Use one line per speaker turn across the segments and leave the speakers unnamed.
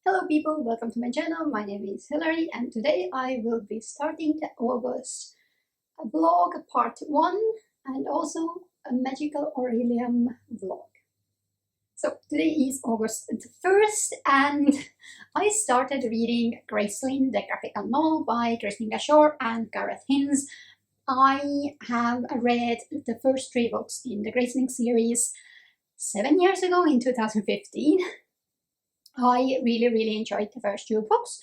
Hello people, welcome to my channel. My name is Hilary and today I will be starting the August vlog part 1 and also a magical Orillium vlog. So today is August the 1st and I started reading Gracelyn, the graphical novel by Kristen Gashore and Gareth Hinds. I have read the first 3 books in the Gracelyn series 7 years ago in 2015. I really enjoyed the first 2 books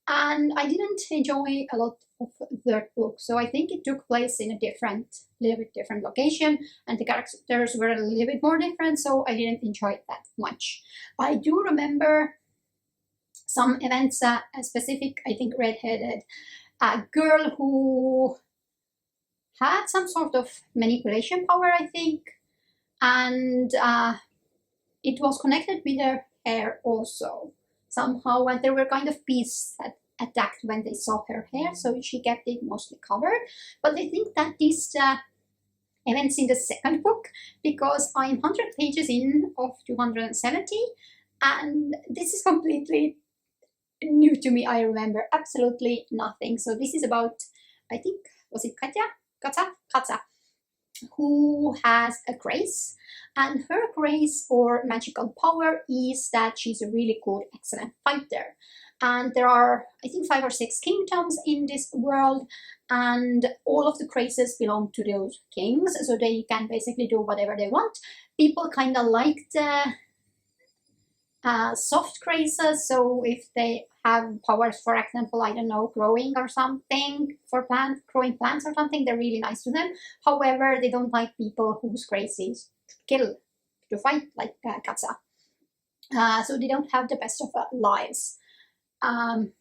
and I didn't enjoy a lot of the third book, so I think it took place in a little bit different location and the characters were a little bit more different, so I didn't enjoy it that much. I do remember some events, a specific, I think, red-headed girl who had some sort of manipulation power, I think, and it was connected with her hair also somehow, and there were kind of bees that attacked when they saw her hair, so she kept it mostly covered. But I think that these events in the second book, because I'm 100 pages in of 270 and this is completely new to me. I remember absolutely nothing. So this is about, I think, was it Katja, who has a grace, and her grace or magical power is that she's a really good, excellent fighter. And there are, I think, 5 or 6 kingdoms in this world, and all of the graces belong to those kings, so they can basically do whatever they want. People kind of like the soft graces, so if they have powers, for example, I don't know, growing or something, for growing plants or something, they're really nice to them. However, they don't like people whose grace is to kill, to fight, like Katja. So they don't have the best of lives. And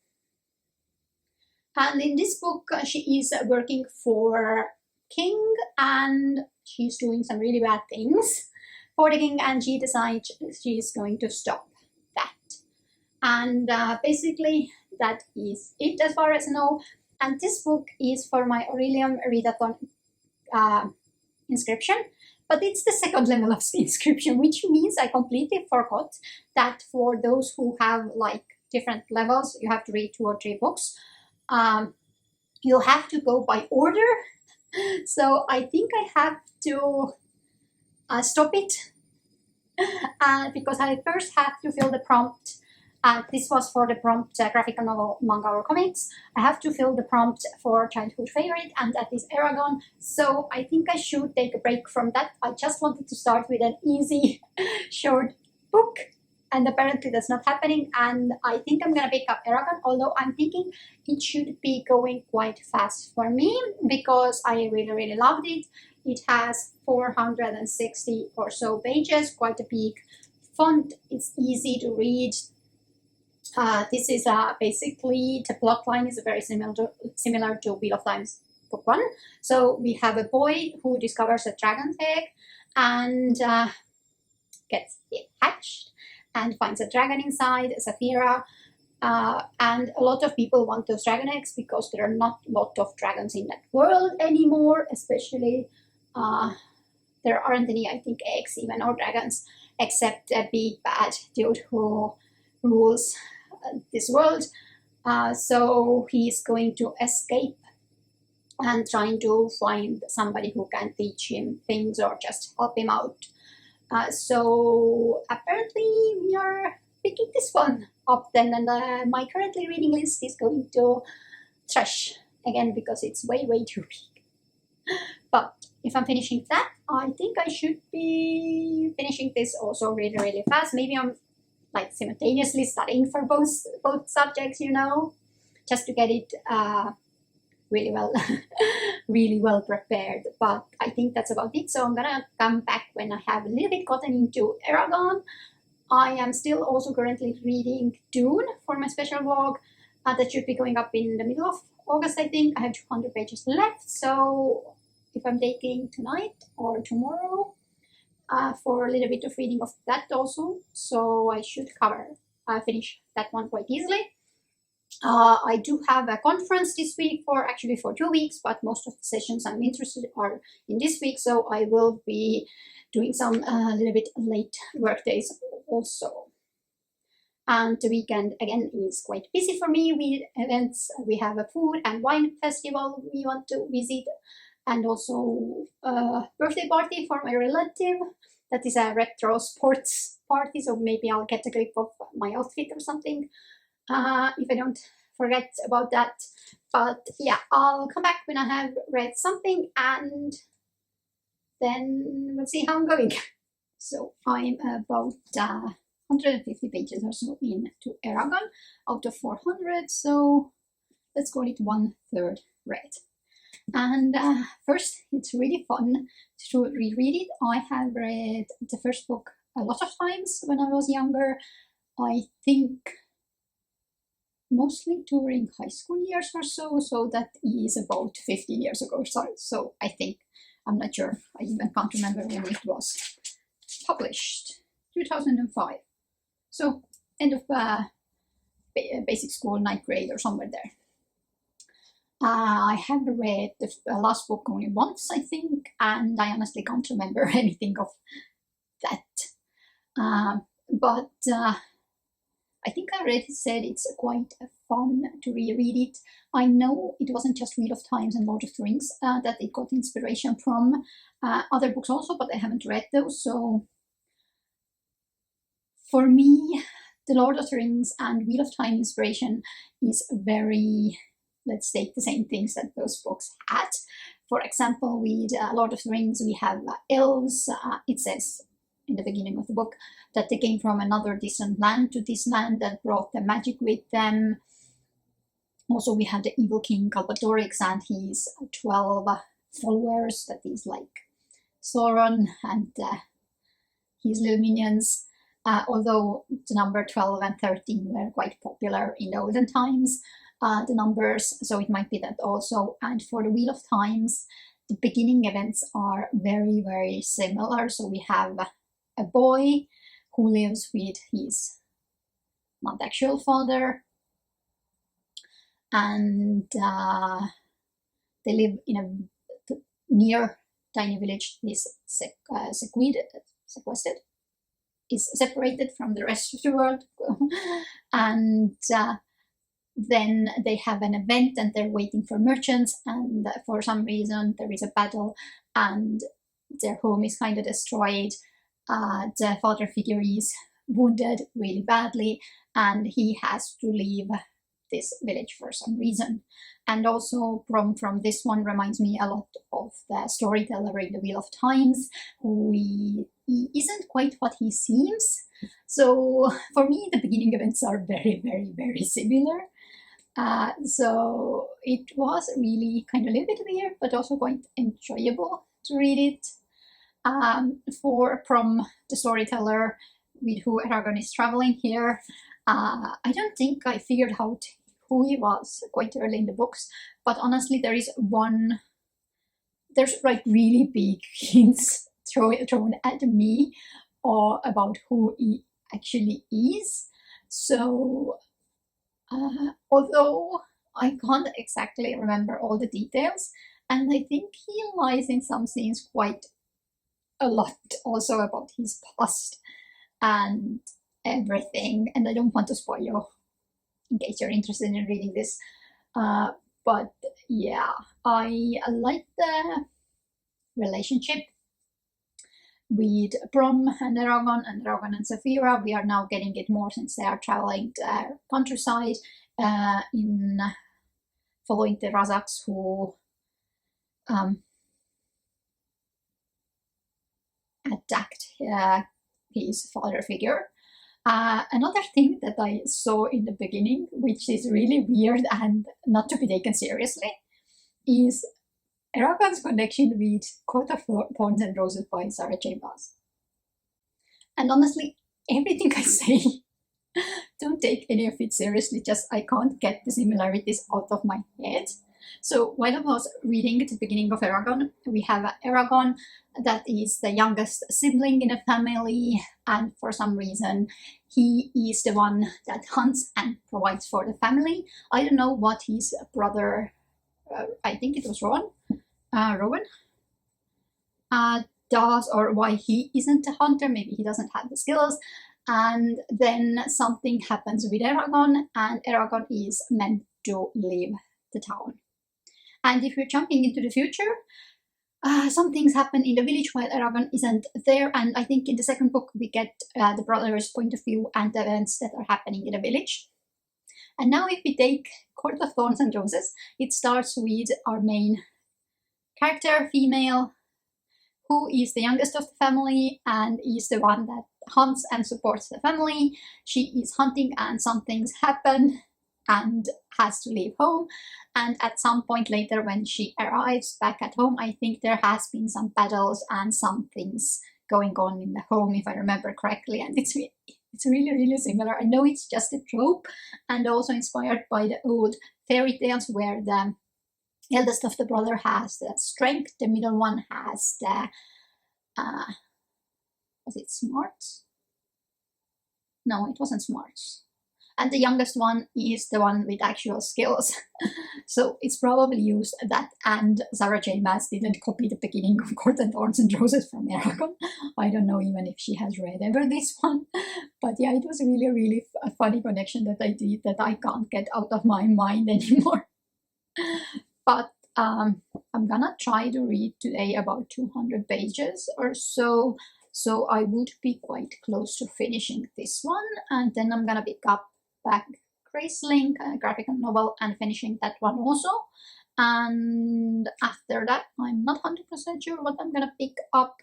in this book, she is working for king and she's doing some really bad things for the king, and she decides she's going to stop that. And basically that is it as far as I know. And this book is for my Orillium Readathon inscription, but it's the second level of inscription, which means I completely forgot that for those who have like different levels, you have to read 2 or 3 books. You have to go by order. So I think I have to stop it because I first have to fill the prompt. This was for the prompt graphical novel, manga or comics. I have to fill the prompt for childhood favorite, and that is Eragon. So I think I should take a break from that. I just wanted to start with an easy short book, and apparently that's not happening, and I think I'm gonna pick up Eragon, although I'm thinking it should be going quite fast for me because I really loved it. It has 460 or so pages, quite a big font, it's easy to read. This is basically, the plot line is very similar to Wheel of Time's book 1. So we have a boy who discovers a dragon's egg and gets it hatched and finds a dragon inside, Saphira, and a lot of people want those dragon eggs because there are not a lot of dragons in that world anymore, especially there aren't any, I think, eggs even or dragons, except a big bad dude who rules this world. So he's going to escape and trying to find somebody who can teach him things or just help him out. So apparently we are picking this one up then, and my currently reading list is going to trash again because it's way too big. But if I'm finishing that, I think I should be finishing this also really fast. Maybe I'm like simultaneously studying for both subjects, you know, just to get it really well prepared. But I think that's about it. So I'm gonna come back when I have a little bit gotten into Eragon. I am still also currently reading Dune for my special vlog. That should be going up in the middle of August, I think. I have 200 pages left, so if I'm taking tonight or tomorrow for a little bit of reading of that also, so I should finish that one quite easily. I do have a conference this week actually for 2 weeks, but most of the sessions I'm interested are in this week, so I will be doing some little bit late work days also. And the weekend again is quite busy for me with events. We have a food and wine festival we want to visit, and also a birthday party for my relative. That is a retro sports party, so maybe I'll get a clip of my outfit or something if I don't forget about that. But yeah, I'll come back when I have read something, and then we'll see how I'm going. So I'm about 150 pages or so into Eragon out of 400, so let's call it 1/3 read. And first, it's really fun to reread it. I have read the first book a lot of times when I was younger. I think mostly during high school years or so, so that is about 15 years ago. So I think, I'm not sure, I even can't remember when it was published, 2005. So end of basic school, 9th grade or somewhere there. I have read the last book only once, I think, and I honestly can't remember anything of that. But I think I said it's quite fun to reread it. I know it wasn't just Wheel of Times and Lord of the Rings that it got inspiration from. Other books also, but I haven't read those. So for me, the Lord of the Rings and Wheel of Time inspiration is very, let's take the same things that those books had. For example, with Lord of the Rings, we have elves. It says in the beginning of the book that they came from another distant land to this land that brought the magic with them. Also, we have the evil king Calpatorix and his 12 followers, that is like Sauron and his little minions. Although the number 12 and 13 were quite popular in the olden times, the numbers, so it might be that also. And for the Wheel of Times, the beginning events are very, very similar. So we have a boy who lives with his not actual father, and they live in a near tiny village. This sequestered is separated from the rest of the world, and then they have an event and they're waiting for merchants, and for some reason there is a battle and their home is kind of destroyed. The father figure is wounded really badly and he has to leave this village for some reason. And also from this one reminds me a lot of the storyteller in the Wheel of Times, who he isn't quite what he seems. So for me, the beginning events are very, very, very similar. So it was really kind of a little bit weird, but also quite enjoyable to read it. From the storyteller with who Aragorn is traveling here, I don't think I figured out who he was quite early in the books, but honestly there's like really big hints thrown at me about who he actually is. So although I can't exactly remember all the details, and I think he lies in some scenes quite a lot also about his past and everything, and I don't want to spoil you in case you're interested in reading this, but yeah, I like the relationship with Brom and Eragon and Saphira. We are now getting it more since they are traveling the countryside in following the Razaks who attacked his father figure. Another thing that I saw in the beginning, which is really weird and not to be taken seriously, is Eragon's connection with Court of Thorns and Roses by Sarah J. Maas. And honestly, everything I say, don't take any of it seriously, just I can't get the similarities out of my head. So while I was reading at the beginning of Eragon, we have Eragon that is the youngest sibling in a family, and for some reason he is the one that hunts and provides for the family. I don't know what his brother, I think it was Rowan, does, or why he isn't a hunter. Maybe he doesn't have the skills. and then something happens with Eragon, and Eragon is meant to leave the town. And if you're jumping into the future, some things happen in the village while Eragon isn't there, and I think in the second book we get the brother's point of view and the events that are happening in the village. And now if we take Court of Thorns and Roses, it starts with our main character, female, who is the youngest of the family and is the one that hunts and supports the family. She is hunting and some things happen and has to leave home. And at some point later when she arrives back at home, I think there has been some battles and some things going on in the home, if I remember correctly. And it's really, really similar. I know it's just a trope and also inspired by the old fairy tales where the eldest of the brother has the strength, the middle one has the, was it smart? No, it wasn't smart. And the youngest one is the one with actual skills. So it's probably used that, and Sarah J. Maas didn't copy the beginning of Court of Thorns and Roses from Eragon. I don't know even if she has read ever this one. But yeah, it was really, really a funny connection that I did that I can't get out of my mind anymore. But I'm gonna try to read today about 200 pages or so. So I would be quite close to finishing this one. And then I'm gonna pick up back Gracelink, a graphic novel, and finishing that one also. And after that, I'm not 100% sure what I'm gonna pick up,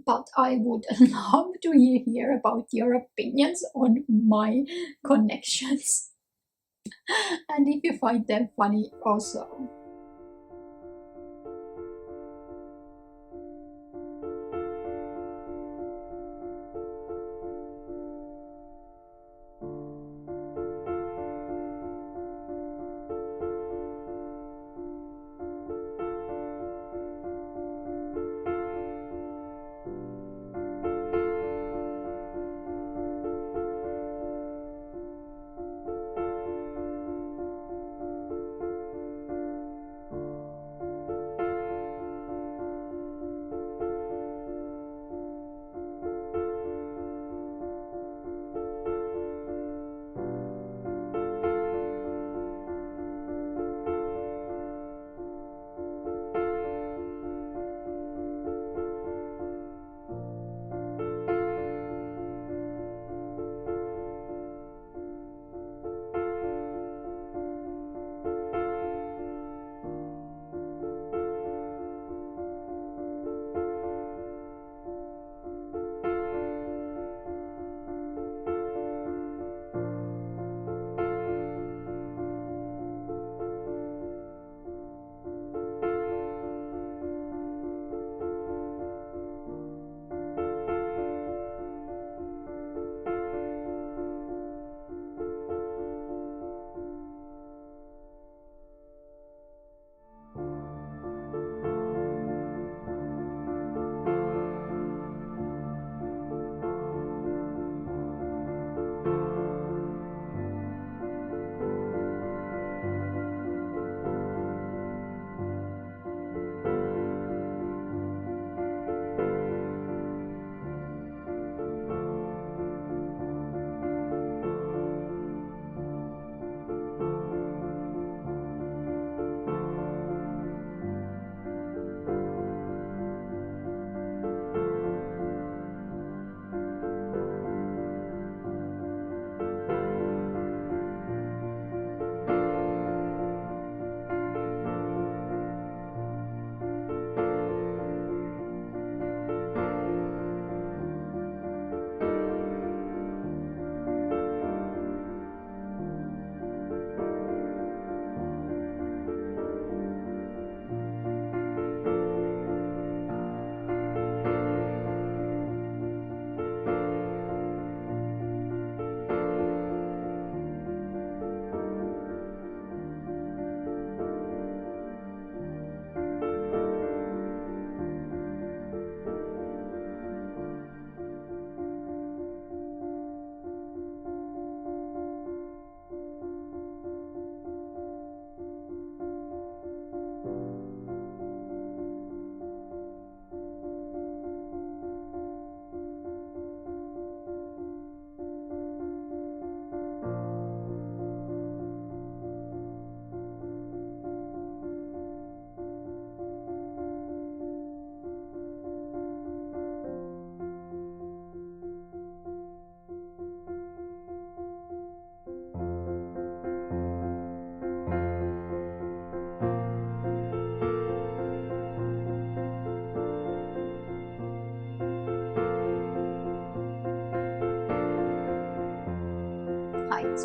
but I would love to hear about your opinions on my connections. And if you find them funny also.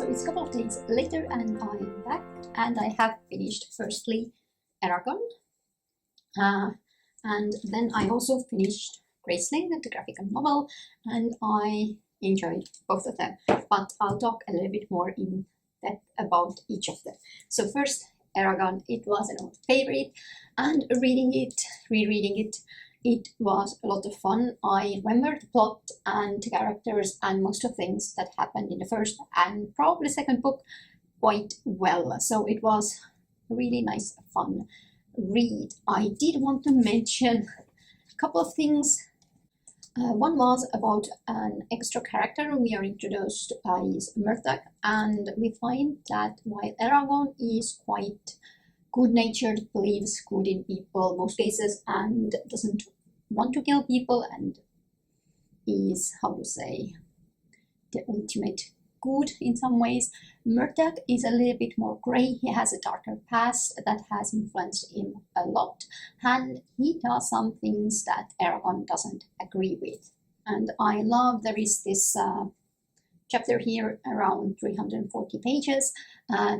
So it's a couple of days later and I'm back and I have finished firstly Aragon, and then I also finished Graceling, the graphical novel, and I enjoyed both of them, but I'll talk a little bit more in depth about each of them. So first, Aragon, it was an old favorite, and rereading it, it was a lot of fun. I remember the plot and the characters and most of things that happened in the first and probably second book quite well. So it was a really nice, fun read. I did want to mention a couple of things. One was about an extra character we are introduced is Murtagh, and we find that while Aragon is quite good-natured, believes good in people most cases, and doesn't want to kill people, and is, how to say, the ultimate good in some ways, Murtagh is a little bit more grey. He has a darker past that has influenced him a lot, and he does some things that Aragon doesn't agree with. And I love there is this chapter here around 340 pages,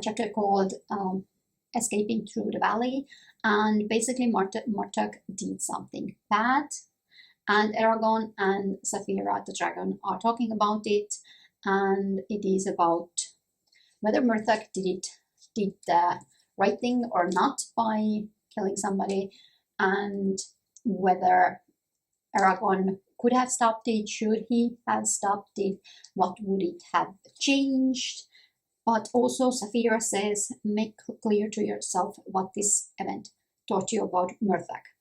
chapter called Escaping Through the Valley, and basically Murtagh did something bad, and Aragon and Saphira the dragon are talking about it, and it is about whether Murtagh did the right thing or not by killing somebody, and whether Aragon could have stopped it, should he have stopped it, what would it have changed. But also Saphira says, make clear to yourself what this event taught you about Murtagh,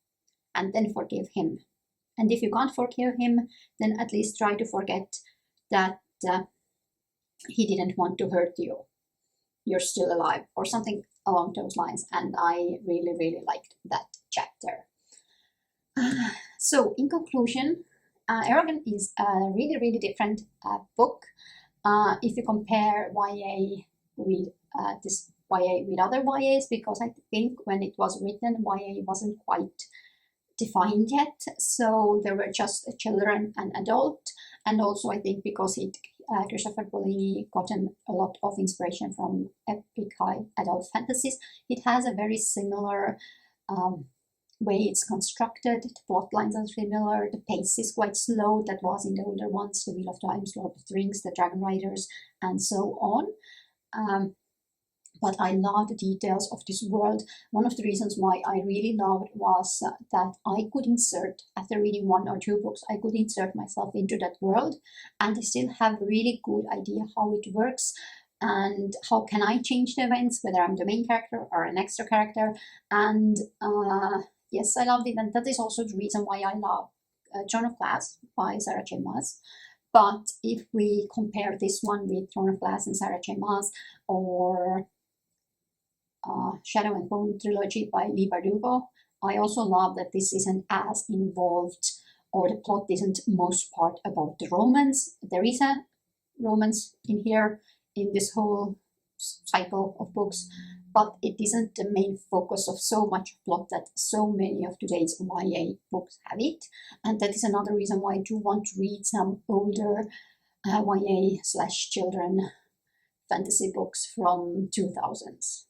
and then forgive him. And if you can't forgive him, then at least try to forget that he didn't want to hurt you. You're still alive, or something along those lines. And I really, really liked that chapter. So in conclusion, Aragon is a really, really different book. If you compare YA with this YA with other YAs, because I think when it was written, YA wasn't quite defined yet. So there were just children and adult, and also I think because Christopher Bolini gotten a lot of inspiration from epic high adult fantasies. It has a very similar way it's constructed. The plot lines are similar. The pace is quite slow. That was in the older ones, The Wheel of Time, Lord of the Rings, The Dragon Riders, and so on. But I love the details of this world. One of the reasons why I really loved was that I could insert, after reading 1 or 2 books, I could insert myself into that world, and I still have a really good idea how it works and how can I change the events, whether I'm the main character or an extra character. And yes, I loved it, and that is also the reason why I love Throne of Glass by Sarah J. Maas. But if we compare this one with Throne of Glass and Sarah J. Maas, or Shadow and Bone trilogy by Leigh Bardugo, I also love that this isn't as involved, or the plot isn't most part about the romance. There is a romance in here in this whole cycle of books, but it isn't the main focus of so much plot that so many of today's YA books have it. And that is another reason why I do want to read some older YA/children fantasy books from 2000s.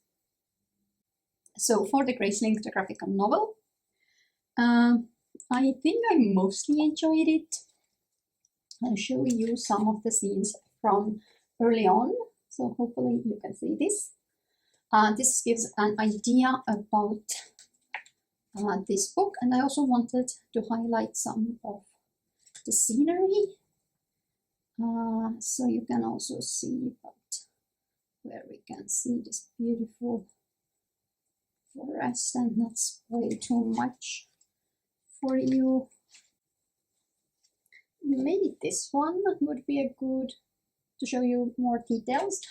So for the Graceling, the graphical novel, I think I mostly enjoyed it. I'll show you some of the scenes from early on, so hopefully you can see this. This gives an idea about this book, and I also wanted to highlight some of the scenery, so you can also see where we can see this beautiful forest and not spoil too much for you. Maybe this one would be a good to show you more details,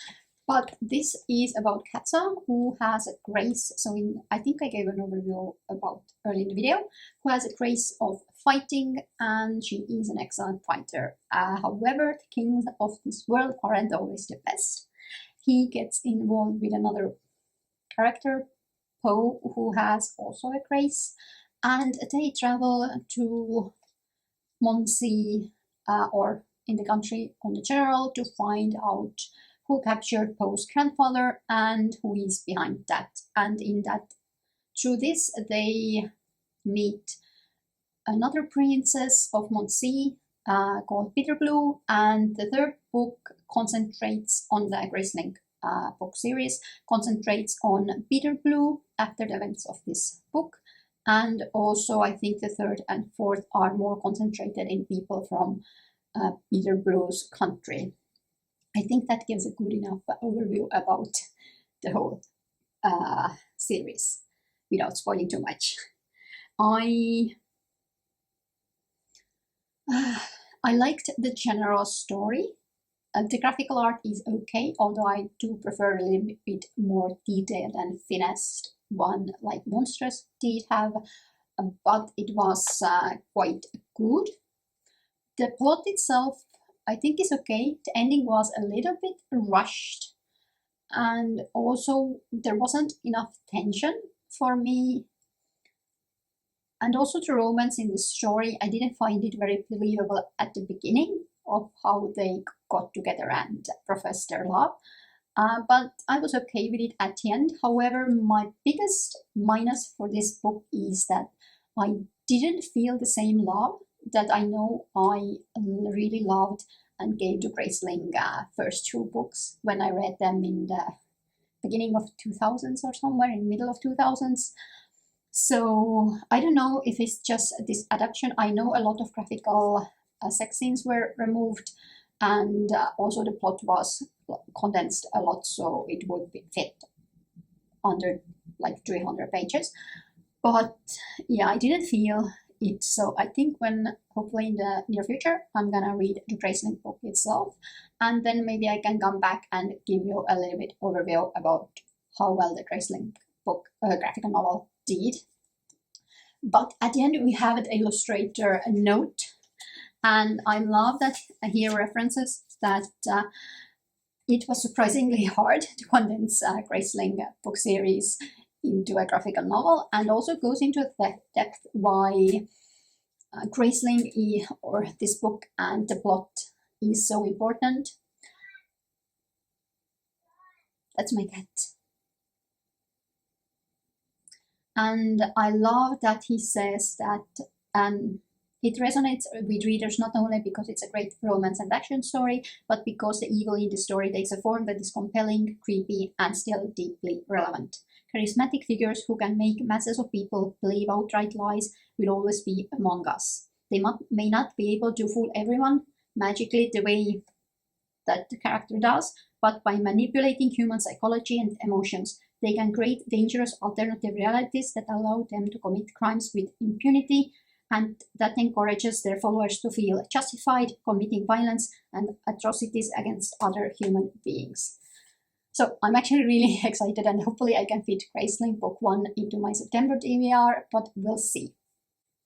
but this is about Katza, who has a grace. So I think I gave an overview about early in the video, who has a grace of fighting, and she is an excellent fighter. However, the kings of this world aren't always the best. He gets involved with another character, Poe, who has also a grace, and they travel to Monsey, or in the country on the general, to find out who captured Poe's grandfather and who is behind that. And through this, they meet another princess of Mondsee called Bitterblue, and the third book concentrates on the Graceling book series, concentrates on Bitterblue after the events of this book, and also I think the third and fourth are more concentrated in people from Bitterblue's country. I think that gives a good enough overview about the whole series without spoiling too much. I liked the general story. The graphical art is okay, although I do prefer a little bit more detailed and finessed one like Monstrous did have, but it was quite good. The plot itself, I think, is okay. The ending was a little bit rushed, and also there wasn't enough tension for me. And also the romance in the story, I didn't find it very believable at the beginning of how they got together and professed their love. But I was okay with it at the end. However, my biggest minus for this book is that I didn't feel the same love that I know I really loved and gave to Graceling first two books when I read them in the beginning of 2000s or somewhere in the middle of 2000s. So I don't know if it's just this adaptation. I know a lot of graphical sex scenes were removed, and also the plot was condensed a lot, so it would fit under like 300 pages. But yeah, I didn't feel it. So I think when hopefully in the near future I'm gonna read the Graceling book itself, and then maybe I can come back and give you a little bit overview about how well the Graceling book graphical novel did. But at the end we have an illustrator note, and I love that here references that it was surprisingly hard to condense Graceling book series into a graphical novel, and also goes into the depth why Graceling or this book and the plot is so important. That's my cat. And I love that he says that it resonates with readers not only because it's a great romance and action story, but because the evil in the story takes a form that is compelling, creepy, and still deeply relevant. Charismatic figures who can make masses of people believe outright lies will always be among us. They may not be able to fool everyone magically the way that the character does, but by manipulating human psychology and emotions, they can create dangerous alternative realities that allow them to commit crimes with impunity, and that encourages their followers to feel justified committing violence and atrocities against other human beings. So I'm actually really excited, and hopefully I can fit Graceling book 1 into my September TBR, but we'll see.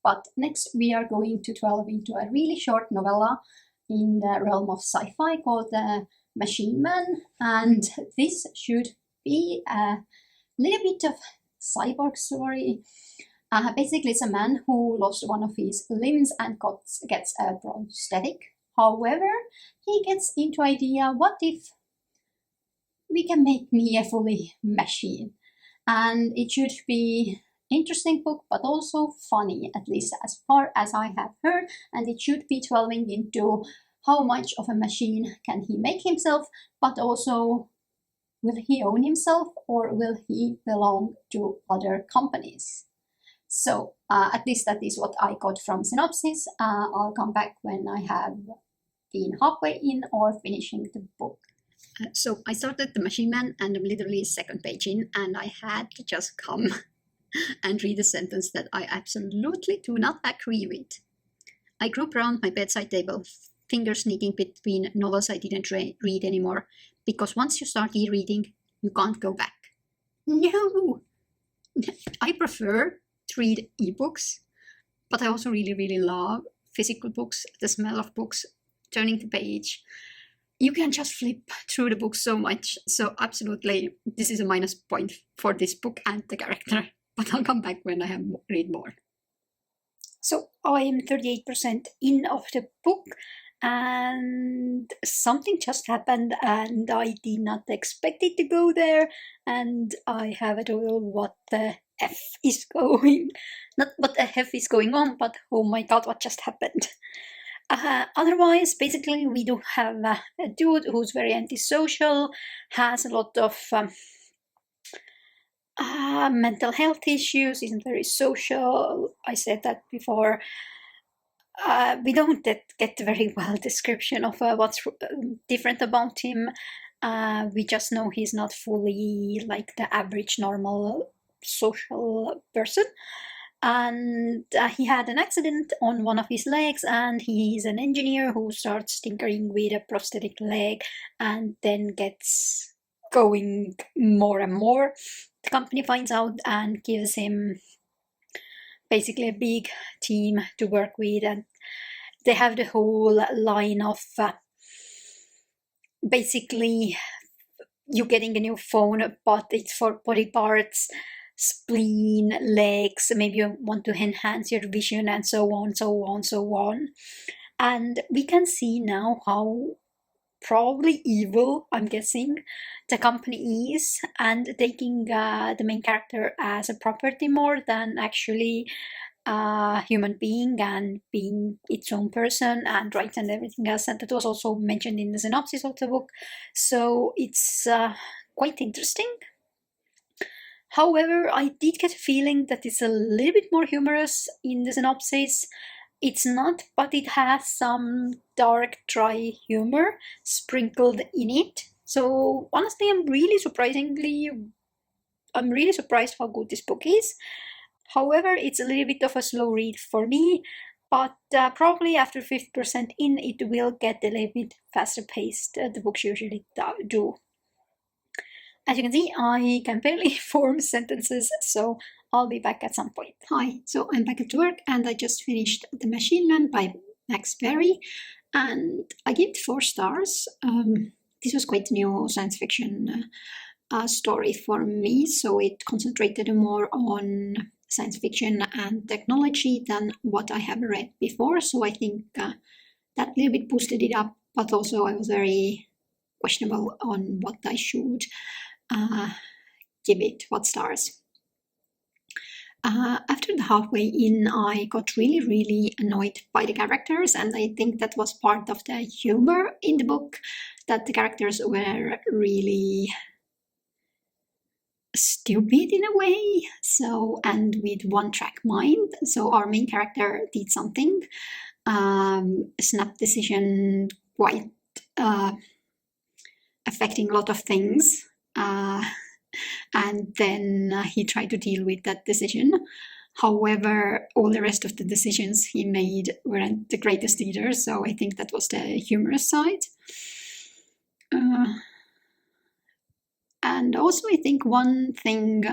But next we are going to delve into a really short novella in the realm of sci-fi called The Machine Man, and this should be a little bit of cyborg story. Basically it's a man who lost one of his limbs and gets a prosthetic. However, he gets into idea, what if we can make me a fully machine? And it should be interesting book, but also funny, at least as far as I have heard, and it should be delving into how much of a machine can he make himself, but also will he own himself or will he belong to other companies? So at least that is what I got from synopsis. I'll come back when I have been halfway in or finishing the book. So I started The Machine Man and I'm literally second page in, and I had to just come and read a sentence that I absolutely do not agree with. I groped around my bedside table, fingers sneaking between novels I didn't read anymore, because once you start e-reading, you can't go back. No! I prefer to read ebooks, but I also really love physical books, the smell of books, turning the page. You can just flip through the book so much. So absolutely, this is a minus point for this book and the character, but I'll come back when I have read more. So I am 38% in of the book,
and something just happened and I did not expect it to go there, and I have a total what the F is going, not what the F is going on, but oh my god, what just happened. Otherwise, basically, we do have a dude who's very antisocial, has a lot of mental health issues, isn't very social. I said that before. We don't get a very well description of what's different about him. We just know he's not fully like the average normal social person. And he had an accident on one of his legs, and he's an engineer who starts tinkering with a prosthetic leg and then gets going more and more. The company finds out and gives him basically a big team to work with, and they have the whole line of basically you getting a new phone, but it's for body parts, spleen, legs, maybe you want to enhance your vision, and so on, so on, so on. And we can see now how probably evil, I'm guessing, the company is, and taking the main character as a property more than actually a human being and being its own person and rights and everything else. And that was also mentioned in the synopsis of the book. So it's quite interesting. However, I did get a feeling that it's a little bit more humorous in the synopsis. It's not, but it has some dark, dry humor sprinkled in it. So honestly, I'm really surprised how good this book is. However, it's a little bit of a slow read for me, but probably after 50% in, it will get a little bit faster paced. The books usually do. As you can see, I can barely form sentences, so I'll be back at some point. Hi, so I'm back at work and I just finished The Machine Man by Max Berry, and I give it 4 stars. This was quite a new science fiction story for me, so it concentrated more on science fiction and technology than what I have read before, so I think that little bit boosted it up, but also I was very questionable on what I should give it, what stars. After the halfway in, I got really annoyed by the characters, and I think that was part of the humor in the book, that the characters were really stupid in a way, so, and with one-track mind. So our main character did something, snap decision, quite affecting a lot of things, and then he tried to deal with that decision. However, all the rest of the decisions he made weren't the greatest either, so I think that was the humorous side. And also I think one thing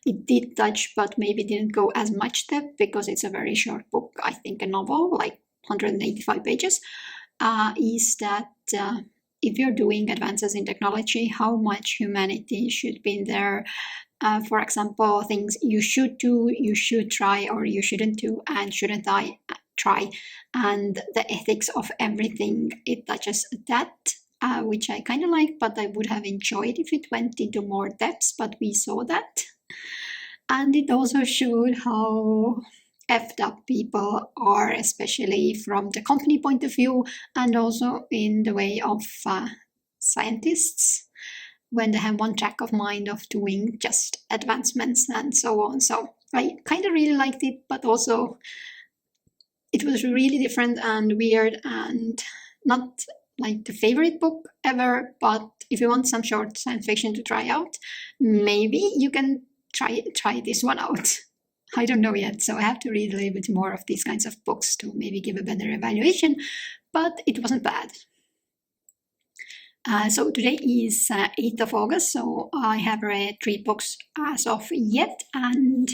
it did touch, but maybe didn't go as much depth because it's a very short book, I think a novel, like 185 pages, is that if you're doing advances in technology, how much humanity should be in there. For example, things you should do, you should try, or you shouldn't do, and shouldn't I try. And the ethics of everything, it touches that, which I kind of like, but I would have enjoyed if it went into more depths, but we saw that. And it also showed how effed up people are, especially from the company point of view, and also in the way of scientists, when they have one track of mind of doing just advancements and so on. So I kind of really liked it, but also it was really different and weird, and not like the favorite book ever, but if you want some short science fiction to try out, maybe you can try this one out. I don't know yet, so I have to read a little bit more of these kinds of books to maybe give a better evaluation, but it wasn't bad. So today is 8th of August, so I have read 3 books as of yet, and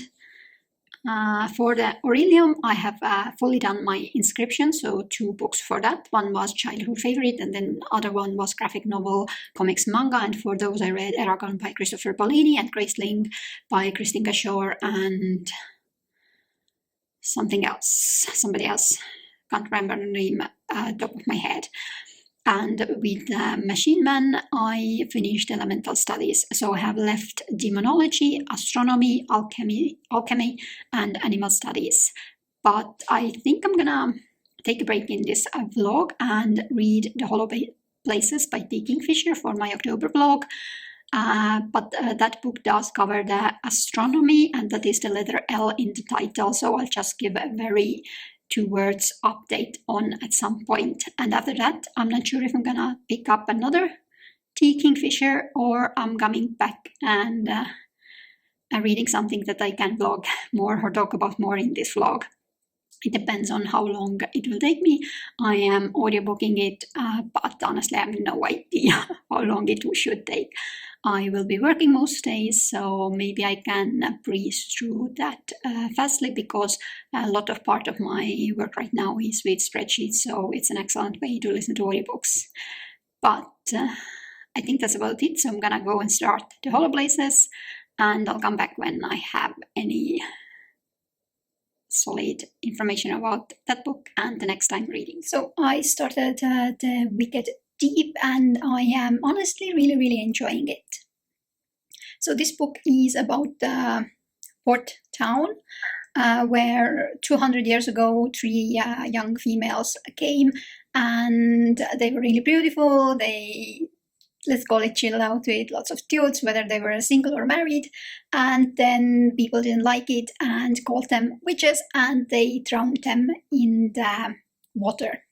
for the Orillium, I have fully done my inscription, so 2 books for that. One was childhood favorite, and then the other one was graphic novel, comics, manga, and for those I read Eragon by Christopher Paolini and Graceling by Christine Shore and somebody else. can't remember the name top of my head. And with Machine Man, I finished elemental studies. So I have left demonology, astronomy, alchemy, and animal studies. But I think I'm gonna take a break in this vlog and read The Hollow Places by T. Kingfisher for my October vlog. But that book does cover the astronomy, and that is the letter L in the title. So I'll just give a very 2 words update on at some point. And after that, I'm not sure if I'm gonna pick up another T. Kingfisher or I'm coming back and reading something that I can vlog more or talk about more in this vlog. It depends on how long it will take me. I am audiobooking it, but honestly I have no idea how long it should take. I will be working most days, so maybe I can breeze through that fastly, because a lot of part of my work right now is with spreadsheets, so it's an excellent way to listen to audiobooks. But I think that's about it, so I'm gonna go and start The Hollow Places, and I'll come back when I have any solid information about that book and the next time reading. So I started The Wicked Deep, and I am honestly really enjoying it. So this book is about the port town where 200 years ago 3 young females came, and they were really beautiful. They, let's call it, chill out with lots of dudes, whether they were single or married, and then people didn't like it and called them witches, and they drowned them in the water.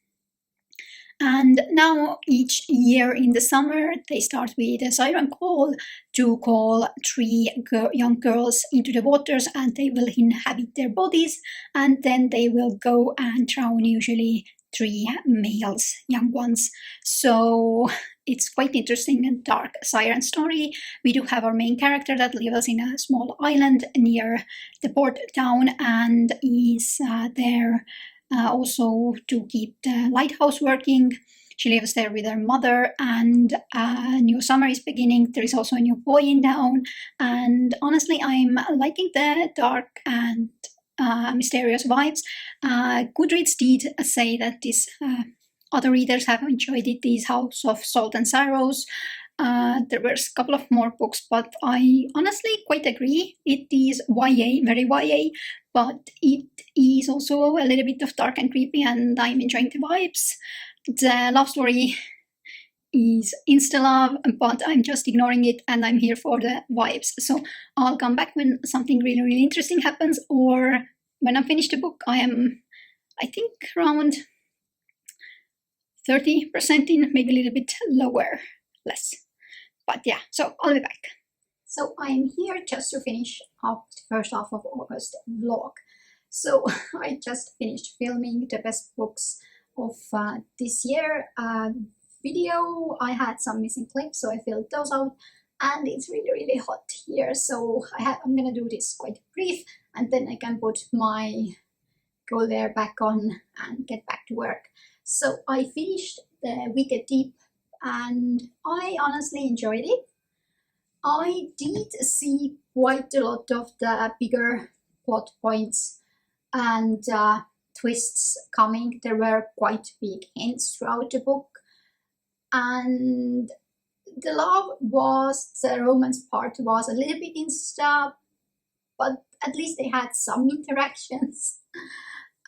And now each year in the summer they start with a siren call to call 3 young girls into the waters, and they will inhabit their bodies, and then they will go and drown usually 3 males, young ones. So it's quite interesting and dark siren story. We do have our main character that lives in a small island near the port town and is there also to keep the lighthouse working. She lives there with her mother, and a new summer is beginning. There is also a new boy in town, and honestly I'm liking the dark and mysterious vibes. Goodreads did say that this other readers have enjoyed it, this House of Salt and Sorrows. There were a couple of more books, but I honestly quite agree. It is YA, very YA, but it is also a little bit of dark and creepy, and I'm enjoying the vibes. The love story is insta-love, but I'm just ignoring it and I'm here for the vibes. So I'll come back when something really interesting happens, or when I'm finished the book. I am, I think, around 30% in, maybe a little bit lower, less. But yeah, so I'll be back. So I'm here just to finish up the first half of August vlog. So I just finished filming the best books of this year video. I had some missing clips, so I filled those out, and it's really hot here, so I'm gonna do this quite brief, and then I can put my go there back on and get back to work. So I finished The Wicked Deep, and I honestly enjoyed it. I did see quite a lot of the bigger plot points and twists coming. There were quite big hints throughout the book, and the romance part was a little bit insta, but at least they had some interactions.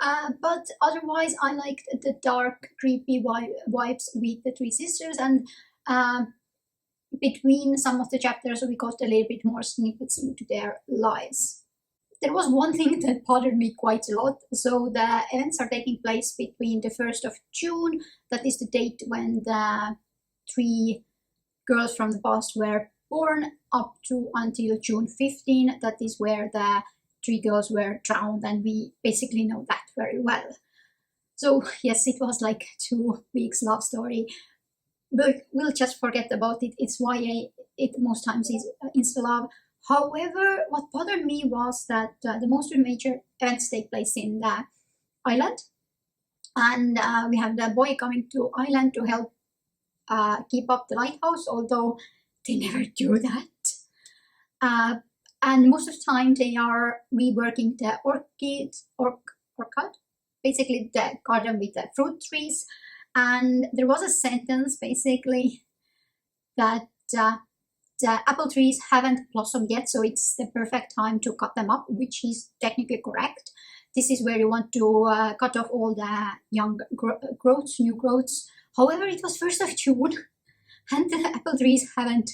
But otherwise I liked the dark, creepy vibes with the 3 sisters, and between some of the chapters we got a little bit more snippets into their lives. There was one thing that bothered me quite a lot. So the events are taking place between the 1st of June, that is the date when the 3 girls from the past were born, up to until June 15, that is where the 3 girls were drowned, and we basically know that very well. So yes, it was like 2 weeks love story, but we'll just forget about it. It's YA, it most times is insta-love. However, what bothered me was that the most major events take place in the island, and we have the boy coming to island to help keep up the lighthouse, although they never do that. And most of the time they are reworking the orchid,
basically the garden with the fruit trees. And there was a sentence basically that the apple trees haven't blossomed yet, so it's the perfect time to cut them up, which is technically correct. This is where you want to cut off all the young growths, new growths. However, it was 1st of June and the apple trees haven't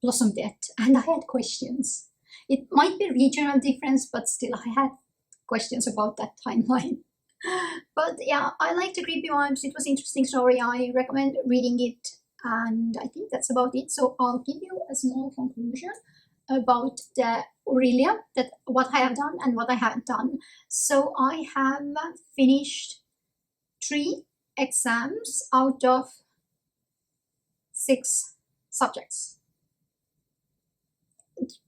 blossomed yet, and I had questions. It might be regional difference, but still I had questions about that timeline. But yeah, I liked the creepy vibes. It was an interesting story. I recommend reading it, and I think that's about it. So I'll give you a small conclusion about the Orillium, that what I have done and what I haven't done. So I have finished 3 exams out of 6 subjects.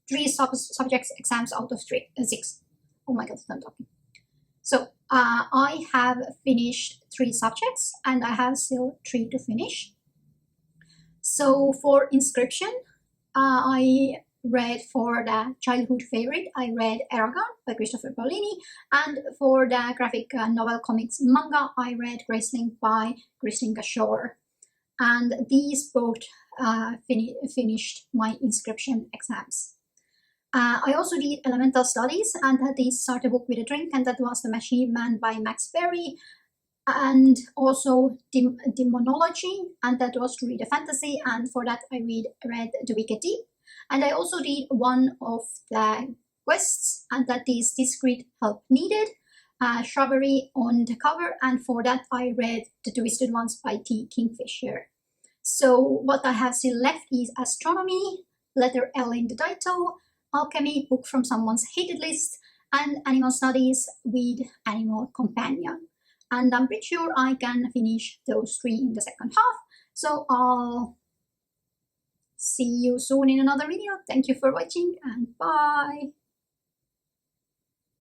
3 subjects exams out of 6. Oh my god, I'm talking. So I have finished 3 subjects and I have still 3 to finish. So for inscription, I read for the childhood favorite, I read Aragon by Christopher Paolini, and for the graphic novel comics manga, I read Graceling by Graceling Shore. And these both finished my inscription exams. I also did elemental studies, and these started a book with a drink, and that was The Machine Man by Max Berry, and also demonology, and that was to read a fantasy, and for that I read The Wicked Deep. And I also did one of the quests, and that is Discreet Help Needed, Shrubbery on the cover, and for that I read The Twisted Ones by T. Kingfisher. So what I have still left is astronomy, letter L in the title, alchemy, book from someone's hated list, and animal studies with animal companion. And I'm pretty sure I can finish those 3 in the second half. So I'll see you soon in another video. Thank you for watching and bye.